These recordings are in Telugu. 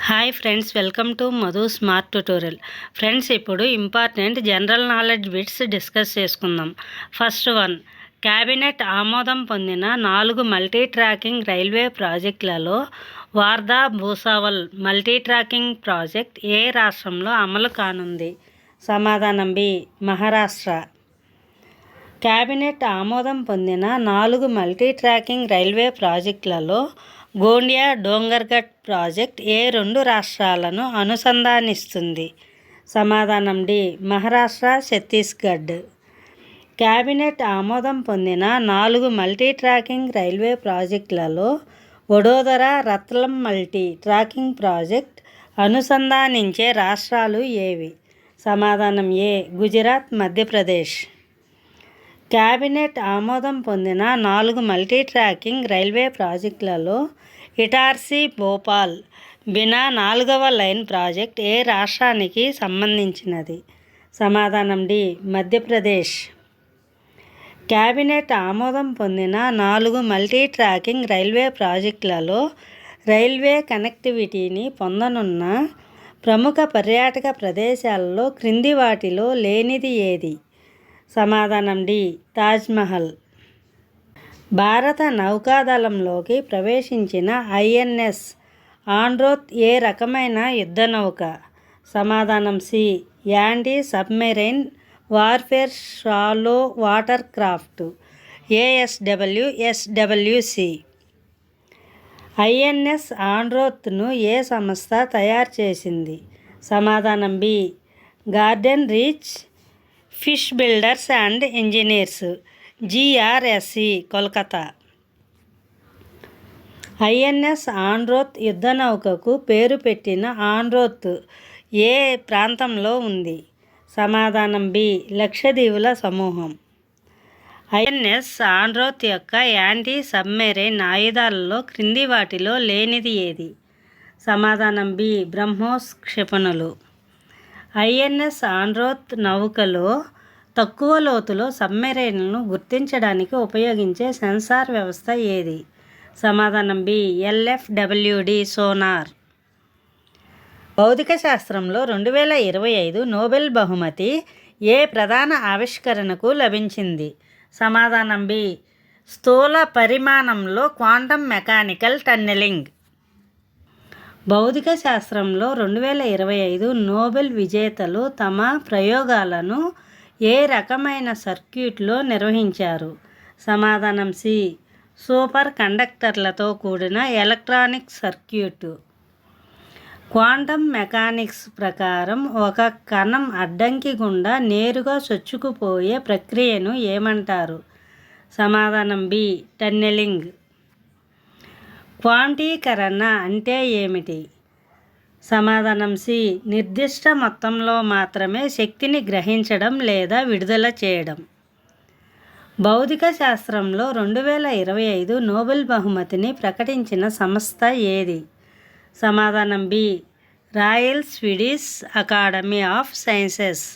Hi friends, welcome to Madhu smart tutorial. Friends, ఇప్పుడు important general knowledge bits discuss చేసుకుందాం. ఫస్ట్ వన్, క్యాబినెట్ ఆమోదం పొందిన 4 మల్టీ ట్రాకింగ్ రైల్వే ప్రాజెక్టులలో Wardha Bhusawal multi tracking project ఏ రాష్ట్రంలో అమలు కానుంది? సమాధానం బి, మహారాష్ట్ర. క్యాబినెట్ ఆమోదం పొందిన 4 మల్టీ ట్రాకింగ్ రైల్వే ప్రాజెక్టులలో గోండియా డోంగర్ఘట్ ప్రాజెక్ట్ ఏ 2 రాష్ట్రాలను అనుసంధానిస్తుంది? సమాధానం డి, మహారాష్ట్ర, ఛత్తీస్గఢ్. క్యాబినెట్ ఆమోదం పొందిన 4 మల్టీ ట్రాకింగ్ రైల్వే ప్రాజెక్టులలో Vadodara Ratlam multi tracking project అనుసంధానించే రాష్ట్రాలు ఏవి? సమాధానం ఏ, గుజరాత్, మధ్యప్రదేశ్. క్యాబినెట్ ఆమోదం పొందిన 4 మల్టీ ట్రాకింగ్ రైల్వే ప్రాజెక్టులలో ఇటార్సీ భోపాల్ బినా 4వ లైన్ ప్రాజెక్ట్ ఏ రాష్ట్రానికి సంబంధించినది? సమాధానం డి, మధ్యప్రదేశ్. క్యాబినెట్ ఆమోదం పొందిన 4 మల్టీ ట్రాకింగ్ రైల్వే ప్రాజెక్టులలో రైల్వే కనెక్టివిటీని పొందనున్న ప్రముఖ పర్యాటక ప్రదేశాలలో క్రింది వాటిలో లేనిది ఏది? సమాధానం డి, తాజ్మహల్. భారత నౌకాదళంలోకి ప్రవేశించిన ఐఎన్ఎస్ ఆండ్రోత్ ఏ రకమైన యుద్ధనౌక? సమాధానం C, anti submarine warfare shallow water craft ASWSWC. INS ఆండ్రోత్ను ఏ సంస్థ తయారు చేసింది? సమాధానం B, garden reach fish builders and engineers GRSE, Kolkata. INS Androth యుద్ధనౌకకు పేరు పెట్టిన ఆండ్రోత్ ఏ ప్రాంతంలో ఉంది? సమాధానం బి, లక్షద్వీపుల సమూహం. ఐఎన్ఎస్ ఆండ్రోత్ యొక్క యాంటీ సబ్మెరైన్ ఆయుధాలలో క్రింది వాటిలో లేనిది ఏది? సమాధానం బి, బ్రహ్మోస్ క్షిపణులు. ఐఎన్ఎస్ ఆండ్రోత్ నౌకలో తక్కువ లోతులో సబ్మెరైన్లను గుర్తించడానికి ఉపయోగించే సెన్సార్ వ్యవస్థ ఏది? సమాధానం బి, LFWD సోనార్. భౌతిక శాస్త్రంలో 2025 నోబెల్ బహుమతి ఏ ప్రధాన ఆవిష్కరణకు లభించింది? సమాధానం బి, స్థూల పరిమాణంలో క్వాంటం మెకానికల్ టన్నెలింగ్. భౌతిక శాస్త్రంలో 2025 నోబెల్ విజేతలు తమ ప్రయోగాలను ఏ రకమైన సర్క్యూట్లో నిర్వహించారు? సమాధానం సి, సూపర్ కండక్టర్లతో కూడిన ఎలక్ట్రానిక్ సర్క్యూట్. క్వాంటం మెకానిక్స్ ప్రకారం ఒక కణం అడ్డంకి గుండా నేరుగా చొచ్చుకుపోయే ప్రక్రియను ఏమంటారు? సమాధానం బి, టన్నెలింగ్. క్వాంటీకరణ అంటే ఏమిటి? సమాధానం సి, నిర్దిష్ట మొత్తంలో మాత్రమే శక్తిని గ్రహించడం లేదా విడుదల చేయడం. భౌతిక శాస్త్రంలో 2025 నోబెల్ బహుమతిని ప్రకటించిన సంస్థ ఏది? సమాధానం B, Royal Swedish Academy of Sciences.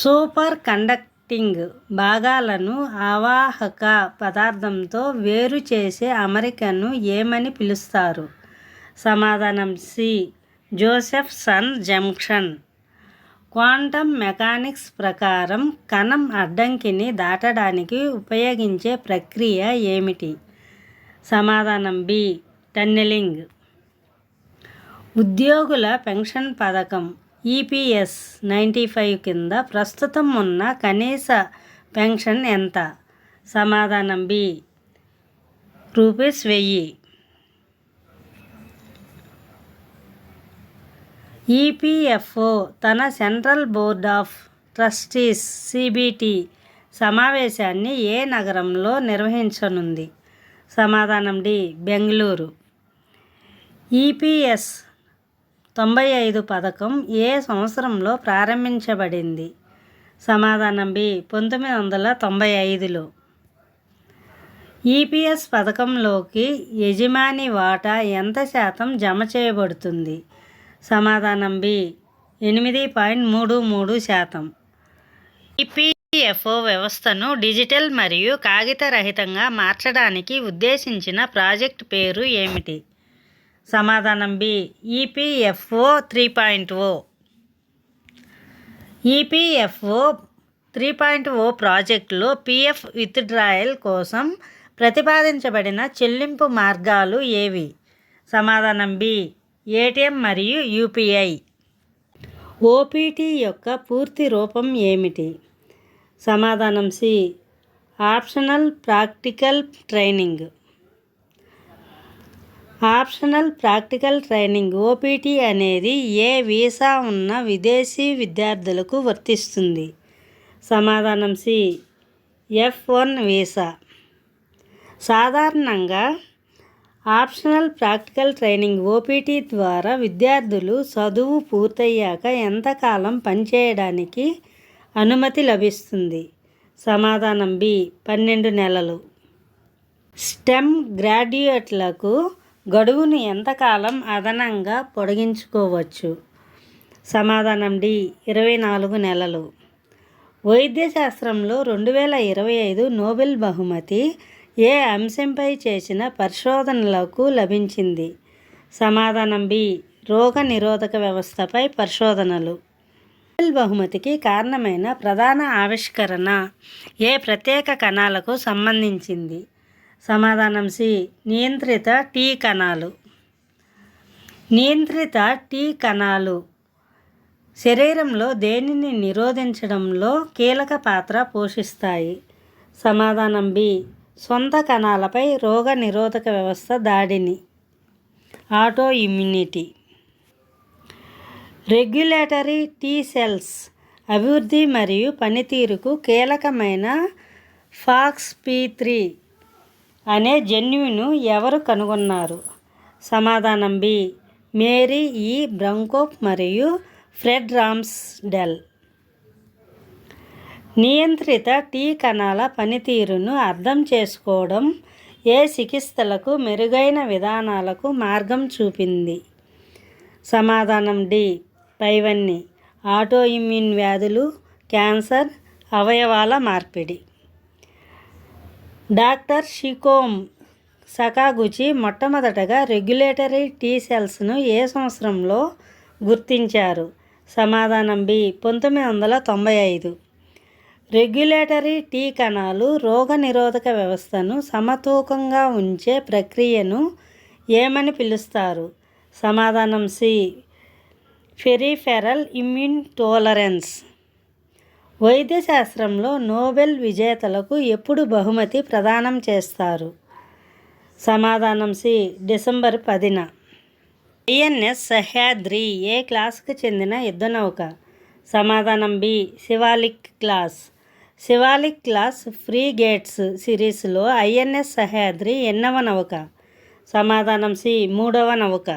Superconducting భాగాలను అవాహక పదార్థంతో వేరు చేసే అమరికను ఏమని పిలుస్తారు? సమాధానం C, Josephson junction. Quantum mechanics ప్రకారం కణం అడ్డంకిని దాటడానికి ఉపయోగించే ప్రక్రియ ఏమిటి? సమాధానం బి, టన్నెలింగ్. ఉద్యోగుల పెన్షన్ పథకం EPS 95 కింద ప్రస్తుతం ఉన్న కనీస పెన్షన్ ఎంత? సమాధానం బి, రూ. 1000. EPFO తన central board of trustees CBT సమావేశాన్ని ఏ నగరంలో నిర్వహించనుంది? సమాధానం డి, బెంగళూరు. EPS 95 పథకం ఏ సంవత్సరంలో ప్రారంభించబడింది? సమాధానం బి, 1995లో. EPS పథకంలోకి యజమాని వాటా ఎంత శాతం జమ చేయబడుతుంది? సమాధానం బి, 8.33%. EPFO వ్యవస్థను డిజిటల్ మరియు కాగితరహితంగా మార్చడానికి ఉద్దేశించిన ప్రాజెక్ట్ పేరు ఏమిటి? సమాధానం బి ఈపీఎఫ్ఓ 3.0. ఈపీఎఫ్ఓ 3.0 ప్రాజెక్టులో పీఎఫ్ విత్డ్రాయల్ కోసం ప్రతిపాదించబడిన చెల్లింపు మార్గాలు ఏవి? సమాధానం బి ఏటీఎం మరియు యూపీఐ. ఓపీటీ యొక్క పూర్తి రూపం ఏమిటి? సమాధానం C optional practical training. Optional practical training OPT అనేది ఏ వీసా ఉన్న విదేశీ విద్యార్థులకు వర్తిస్తుంది? సమాధానం సి F1 వీసా. సాధారణంగా ఆప్షనల్ ప్రాక్టికల్ ట్రైనింగ్ ఓపీటీ ద్వారా విద్యార్థులు చదువు పూర్తయ్యాక ఎంతకాలం పనిచేయడానికి అనుమతి లభిస్తుంది? సమాధానం బి 12 నెలలు. స్టెమ్ గ్రాడ్యుయేట్లకు గడువును ఎంతకాలం అదనంగా పొడిగించుకోవచ్చు? సమాధానం డి 24 నెలలు. వైద్యశాస్త్రంలో 2025 నోబెల్ బహుమతి ఏ అంశంపై చేసిన పరిశోధనలకు లభించింది? సమాధానం బి రోగ నిరోధక వ్యవస్థపై పరిశోధనలు. నోబెల్ బహుమతికి కారణమైన ప్రధాన ఆవిష్కరణ ఏ ప్రత్యేక కణాలకు సంబంధించింది? సమాధానం సి నియంత్రిత టీ కణాలు. నియంత్రిత టీ కణాలు శరీరంలో దేనిని నిరోధించడంలో కీలక పాత్ర పోషిస్తాయి? సమాధానం బి సొంత కణాలపై రోగ నిరోధక వ్యవస్థ దాడిని, auto immunity. Regulatory T cells అభివృద్ధి మరియు పనితీరుకు కీలకమైన FOXP3 అనే జన్యువును ఎవరు కనుగొన్నారు? సమాధానం బి మేరీ ఈ బ్రంకోప్ మరియు ఫ్రెడ్ రామ్స్డెల్. నియంత్రిత టీ కణాల పనితీరును అర్థం చేసుకోవడం ఏ చికిత్సలకు మెరుగైన విధానాలకు మార్గం చూపింది? సమాధానం డి పైవన్నీ. ఆటో ఇమ్యూన్ వ్యాధులు, క్యాన్సర్, అవయవాల మార్పిడి. డాక్టర్ షికోమ్ సకాగుచి మొట్టమొదటగా రెగ్యులేటరీ టీ సెల్స్ను ఏ సంవత్సరంలో గుర్తించారు? సమాధానం బి 1995. రెగ్యులేటరీ టీ కణాలు రోగనిరోధక వ్యవస్థను సమతూకంగా ఉంచే ప్రక్రియను ఏమని పిలుస్తారు? సమాధానం సి పెరిఫెరల్ ఇమ్యూన్ టాలరెన్స్. వైద్యశాస్త్రంలో నోబెల్ విజేతలకు ఎప్పుడు బహుమతి ప్రదానం చేస్తారు? సమాధానం సి డిసెంబర్ 10న. ఐఎన్ఎస్ సహ్యాద్రి ఏ క్లాస్కు చెందిన యుద్ధనౌక? సమాధానం B Shivalik class. Shivalik class frigates సిరీస్లో ఐఎన్ఎస్ సహ్యాద్రి ఎన్నవ నౌక? సమాధానం సి 3వ నౌక.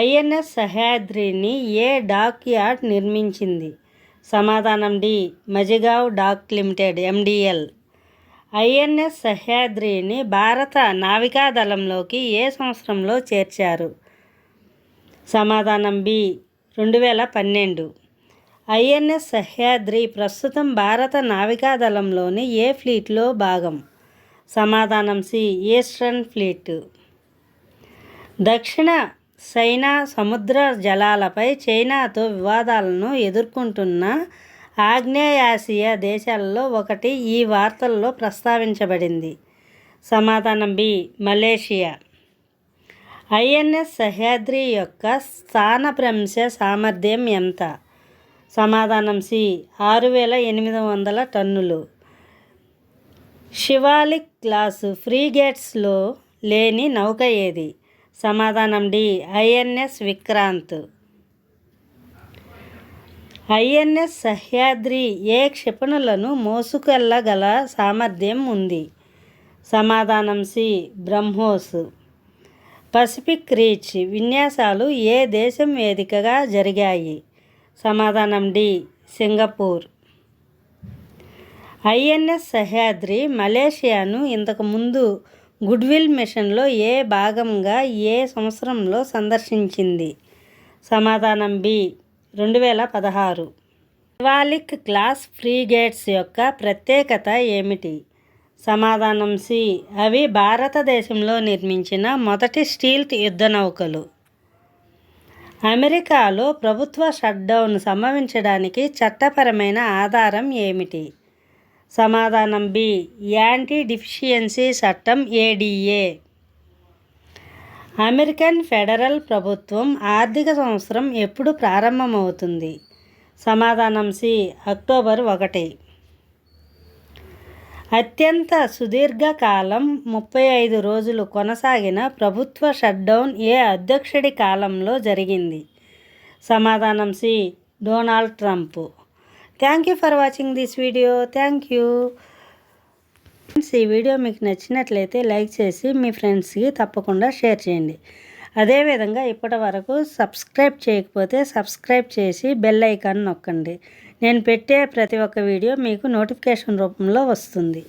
ఐఎన్ఎస్ సహ్యాద్రిని ఏ డాక్ యార్డ్ నిర్మించింది? సమాధానం D Mazagon dock limited MDL. INS సహ్యాద్రిని భారత నావికాదళంలోకి ఏ సంవత్సరంలో చేర్చారు? సమాధానం బి 2012. ఐఎన్ఎస్ సహ్యాద్రి ప్రస్తుతం భారత నావికాదళంలోని ఏ ఫ్లీట్లో భాగం? సమాధానం సి ఈస్టర్న్ ఫ్లీట్. దక్షిణ చైనా సముద్ర జలాలపై చైనాతో వివాదాలను ఎదుర్కొంటున్న ఆగ్నేయాసియా దేశాలలో ఒకటి ఈ వార్తల్లో ప్రస్తావించబడింది. సమాధానం బి మలేషియా. ఐఎన్ఎస్ సహ్యాద్రి యొక్క స్థానభ్రంశ సామర్థ్యం ఎంత? సమాధానం సి 6800 టన్నులు. శివాలిక్ క్లాసు ఫ్రీగేట్స్లో లేని నౌక ఏది? సమాధానం D INS Vikrant. INS Sahyadri ఏ క్షిపణులను మోసుకెళ్లగల సామర్థ్యం ఉంది? సమాధానం సి బ్రహ్మోస్. పసిఫిక్ రీచ్ విన్యాసాలు ఏ దేశం వేదికగా జరిగాయి? సమాధానం డి సింగపూర్. ఐఎన్ఎస్ సహ్యాద్రి మలేషియాను ఇంతకుముందు గుడ్విల్ మిషన్లో ఏ భాగంగా ఏ సంవత్సరంలో సందర్శించింది? సమాధానం బి 2016. శివాలిక్ క్లాస్ ఫ్రీగేట్స్ యొక్క ప్రత్యేకత ఏమిటి? సమాధానం సి. అవి భారతదేశంలో నిర్మించిన మొదటి స్టీల్త్ యుద్ధ నౌకలు. అమెరికాలో ప్రభుత్వ షట్డౌన్ సంభవించడానికి చట్టపరమైన ఆధారం ఏమిటి? సమాధానం బి. యాంటీ డిఫిషియన్సీ చట్టం ADA. అమెరికన్ ఫెడరల్ ప్రభుత్వం ఆర్థిక సంవత్సరం ఎప్పుడు ప్రారంభమవుతుంది? సమాధానం సి. అక్టోబర్ 1. అత్యంత సుదీర్ఘకాలం 35 రోజులు కొనసాగిన ప్రభుత్వ షట్డౌన్ ఏ అధ్యక్షుడి కాలంలో జరిగింది? సమాధానం C. Donald Trump. Thank you for watching this video. Thank you. ఈ వీడియో మీకు నచ్చినట్లయితే లైక్ చేసి మీ ఫ్రెండ్స్కి తప్పకుండా షేర్ చేయండి. అదేవిధంగా ఇప్పటి వరకు సబ్స్క్రైబ్ చేయకపోతే సబ్స్క్రైబ్ చేసి బెల్ ఐకాన్ నొక్కండి. నేను పెట్టే ప్రతి ఒక్క వీడియో మీకు నోటిఫికేషన్ రూపంలో వస్తుంది.